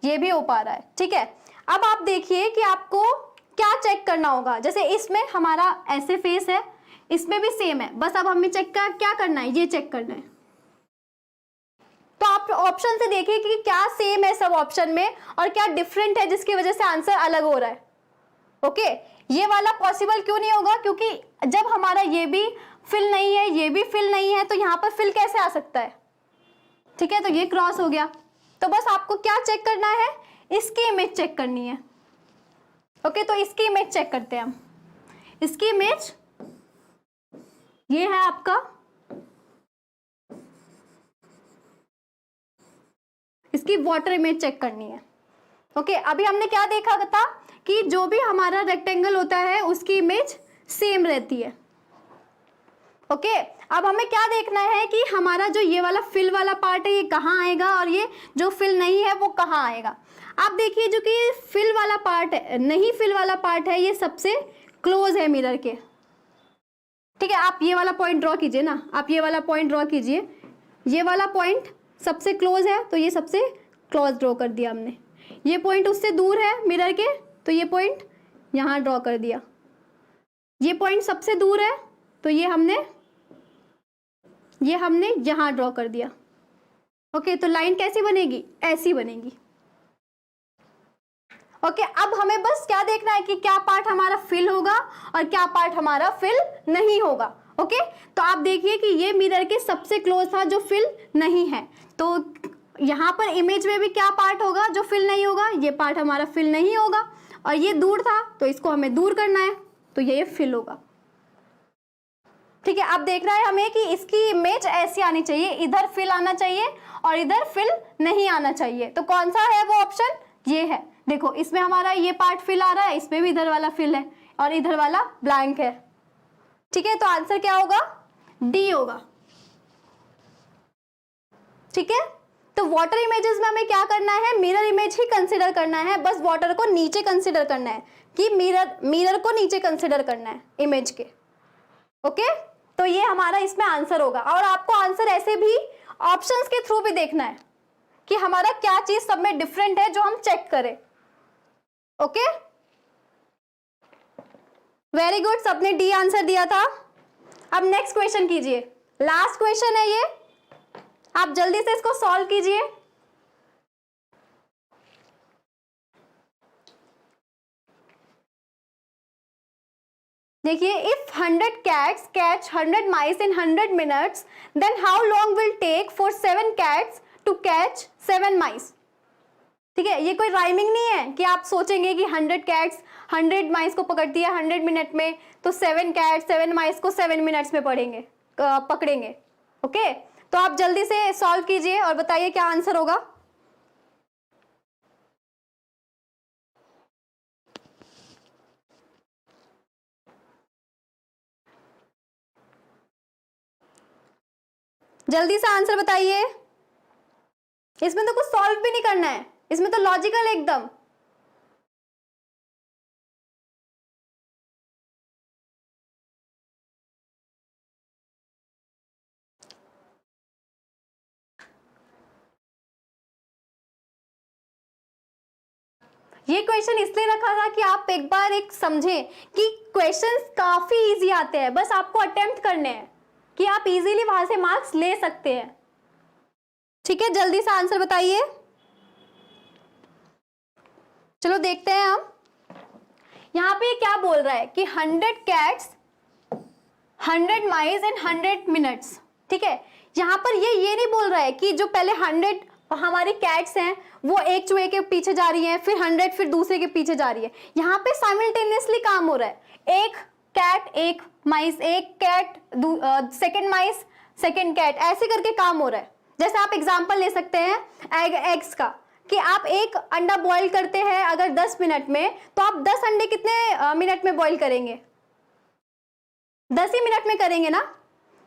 ये भी हो पा रहा है, ठीक है। अब आप देखिए कि आपको क्या चेक करना होगा। जैसे इसमें हमारा ऐसे फेस है, इसमें भी सेम है, बस अब हमें क्या करना है, ये चेक करना है। तो आप ऑप्शन से देखिए कि क्या सेम है सब ऑप्शन में और क्या डिफरेंट है जिसकी वजह से आंसर अलग हो रहा है, ओके। ये वाला पॉसिबल क्यों नहीं होगा, क्योंकि जब हमारा ये भी फिल नहीं है, ये भी फिल नहीं है, तो यहाँ पर फिल कैसे आ सकता है, ठीक है। तो ये क्रॉस हो गया, तो बस आपको क्या चेक करना है, इसकी इमेज चेक करनी है, ओके। तो इसकी इमेज चेक करते हैं हम। इसकी इमेज ये है आपका, इसकी वाटर इमेज चेक करनी है, ओके। अभी हमने क्या देखा था कि जो भी हमारा रेक्टेंगल होता है उसकी इमेज सेम रहती है, ओके। अब हमें क्या देखना है कि हमारा जो ये वाला फिल वाला पार्ट है ये कहाँ आएगा और ये जो फिल नहीं है वो कहाँ आएगा। आप देखिए, जो कि फिल वाला पार्ट है, नहीं फिल वाला पार्ट है, ये सबसे क्लोज है मिरर के, ठीक है। आप ये वाला पॉइंट ड्रॉ कीजिए ना, आप ये वाला पॉइंट ड्रॉ कीजिए, ये वाला पॉइंट सबसे क्लोज है, तो ये सबसे क्लोज ड्रॉ कर दिया हमने। ये पॉइंट उससे दूर है मिरर के, तो ये पॉइंट यहाँ ड्रॉ कर दिया। ये पॉइंट सबसे दूर है, तो ये हमने यहाँ ड्रॉ कर दिया, ओके। तो लाइन कैसी बनेगी, ऐसी बनेगी, ओके। अब हमें बस क्या देखना है कि क्या पार्ट हमारा फिल होगा और क्या पार्ट हमारा फिल नहीं होगा, ओके। तो आप देखिए कि ये मिरर के सबसे क्लोज था जो फिल नहीं है, तो यहाँ पर इमेज में भी क्या पार्ट होगा जो फिल नहीं होगा, ये पार्ट हमारा फिल नहीं होगा, और ये दूर था तो इसको हमें दूर करना है, तो ये फिल होगा, ठीक है। अब देखना है हमें कि इसकी इमेज ऐसी आनी चाहिए, इधर फिल आना चाहिए और इधर फिल नहीं आना चाहिए। तो कौन सा है वो ऑप्शन, ये है। देखो इसमें हमारा ये पार्ट फिल आ रहा है, इसमें भी इधर वाला फिल है और इधर वाला ब्लैंक है, ठीक है। तो आंसर क्या होगा, डी होगा, ठीक है। तो वाटर इमेजेस में हमें क्या करना है, मिरर इमेज ही कंसिडर करना है, बस वाटर को नीचे कंसिडर करना है, कि मिरर को नीचे कंसिडर करना है इमेज के, ओके। तो ये हमारा इसमें आंसर होगा। और आपको आंसर ऐसे भी ऑप्शंस के थ्रू भी देखना है कि हमारा क्या चीज सब में डिफरेंट है जो हम चेक करें, ओके। वेरी गुड, सबने डी आंसर दिया था। अब नेक्स्ट क्वेश्चन कीजिए, लास्ट क्वेश्चन है ये, आप जल्दी से इसको सॉल्व कीजिए। देखिए, if 100 cats catch 100 mice in 100 minutes, then how long will take for 7 cats to catch 7 mice? ठीक है, ये कोई राइमिंग नहीं है कि आप सोचेंगे कि 100 कैट्स 100 माइस को पकड़ती है 100 मिनट में, तो 7 कैट्स 7 माइस को 7 मिनट्स में पकड़ेंगे। ओके, तो आप जल्दी से सॉल्व कीजिए और बताइए क्या आंसर होगा। जल्दी से आंसर बताइए। इसमें तो कुछ सॉल्व भी नहीं करना है, इसमें तो लॉजिकल एकदम। ये क्वेश्चन इसलिए रखा था कि आप एक बार समझें कि क्वेश्चंस काफी इजी आते हैं, बस आपको अटेम्प्ट करने हैं कि आप इजीली वहां से मार्क्स ले सकते हैं। ठीक है, जल्दी से आंसर बताइए। चलो देखते हैं हम यहाँ पे क्या बोल रहा है कि 100 कैट्स 100 माइस इन 100 मिनट्स। ठीक है, यहाँ पर ये नहीं बोल रहा है कि जो पहले 100 हमारी कैट्स हैं वो एक चूहे के पीछे जा रही हैं, फिर 100 फिर दूसरे के पीछे जा रही है। यहाँ पे साइमल्टेनियसली काम हो रहा है, एक कैट एक माइस, एक कैट सेकंड माइस सेकंड कैट, ऐसे करके काम हो रहा है। जैसे आप एग्जांपल ले सकते हैं एग्स का, कि आप एक अंडा बॉईल करते हैं अगर 10 मिनट में, तो आप 10 अंडे कितने मिनट में बॉईल करेंगे? 10 ही मिनट में करेंगे ना,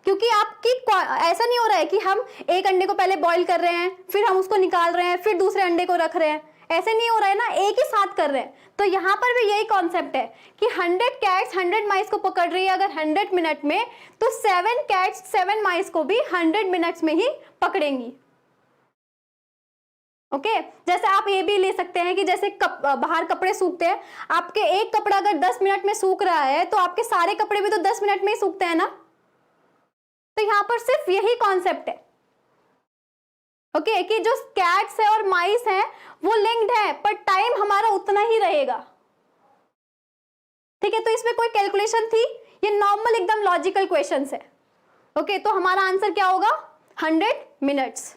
क्योंकि आपकी ऐसा नहीं हो रहा है कि हम एक अंडे को पहले बॉईल कर रहे हैं, फिर हम उसको निकाल रहे हैं, फिर दूसरे अंडे को रख रहे हैं, ऐसे नहीं हो रहा है ना, एक ही साथ कर रहे हैं। तो यहाँ पर भी यही कॉन्सेप्ट है कि 100 कैट्स 100 माइस को पकड़ रही है अगर 100 मिनट में, तो 7 कैट्स 7 माइस को भी 100 मिनट्स में ही पकड़ेंगी। ओके, जैसे आप ये भी ले सकते हैं कि जैसे बाहर कपड़े सूखते हैं, आपके एक कपड़ा अगर 10 मिनट में सूख रहा है तो आपके सारे कपड़े भी तो 10 मिनट में ही सूखते हैं ना। तो यहाँ पर सिर्फ यही कॉन्सेप्ट है, ओके, कि जो कैट्स है और माइस है वो लिंक्ड है, पर टाइम हमारा उतना ही रहेगा। ठीक है, तो इसमें कोई कैलकुलेशन थी, ये नॉर्मल एकदम लॉजिकल क्वेश्चंस है। ओके, तो हमारा आंसर क्या होगा? 100 मिनट्स।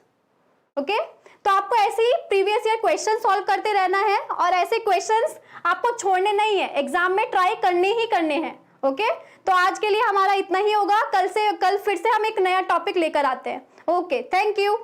ओके, तो आपको ऐसे ही प्रीवियस ईयर क्वेश्चन सॉल्व करते रहना है और ऐसे क्वेश्चंस आपको छोड़ने नहीं है, एग्जाम में ट्राई करने ही करने हैं। ओके, तो आज के लिए हमारा इतना ही होगा, कल फिर से हम एक नया टॉपिक लेकर आते हैं। Okay, thank you.